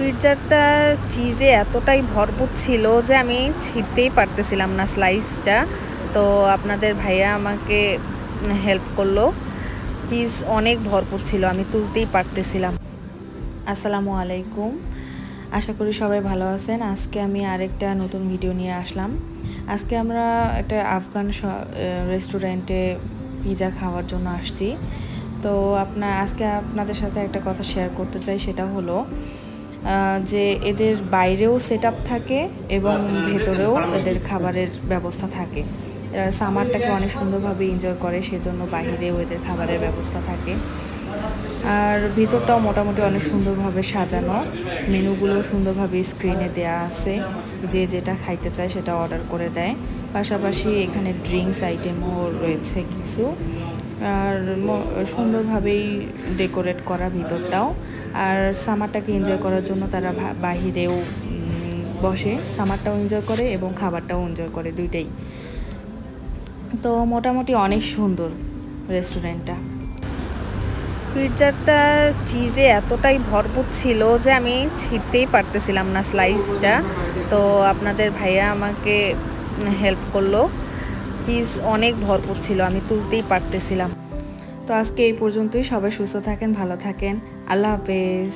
পিৎজাটা চিজে এতটাই ভরপুর ছিল যে আমি ছিঁড়তেই পারতেছিলাম না স্লাইসটা। তো আপনাদের ভাইয়া আমাকে হেল্প করলো। চিজ অনেক ভরপুর ছিল, আমি তুলতেই পারতেছিলাম। আসসালামু আলাইকুম, আশা করি সবাই ভালো আছেন। আজকে আমি আরেকটা নতুন ভিডিও নিয়ে আসলাম। আজকে আমরা একটা আফগান রেস্টুরেন্টে পিৎজা খাওয়ার জন্য আসছি। তো আজকে আপনাদের সাথে একটা কথা শেয়ার করতে চাই, সেটা হলো যে এদের বাইরেও সেট আপ থাকে এবং ভেতরেও এদের খাবারের ব্যবস্থা থাকে। এরা সামারটাকে অনেক সুন্দরভাবে এনজয় করে, সেজন্য বাইরেও এদের খাবারের ব্যবস্থা থাকে। আর ভিতরটাও মোটামুটি অনেক সুন্দরভাবে সাজানো, মেনুগুলো সুন্দরভাবে স্ক্রিনে দেয়া আছে, যে যেটা খাইতে চায় সেটা অর্ডার করে দেয়। পাশাপাশি এখানে ড্রিঙ্কস আইটেমও রয়েছে কিছু, আর সুন্দরভাবেই ডেকোরেট করা ভিতরটাও। আর সামারটাকে এনজয় করার জন্য তারা বাহিরেও বসে, সামারটাও এনজয় করে এবং খাবারটাও এনজয় করে, দুইটাই। তো মোটামুটি অনেক সুন্দর রেস্টুরেন্টটা। পিৎজাটা চিজে এতটাই ভরপুর ছিল যে আমি ছিঁড়তেই পারতেছিলাম না স্লাইসটা। তো আপনাদের ভাইয়া আমাকে হেল্প করলো। চিজ অনেক ভরপুর ছিল, আমি তুলতেই পারতেছিলাম। তো আজকে এই পর্যন্তই। সবাই সুস্থ থাকেন, ভালো থাকেন। আল্লাহ হাফেজ।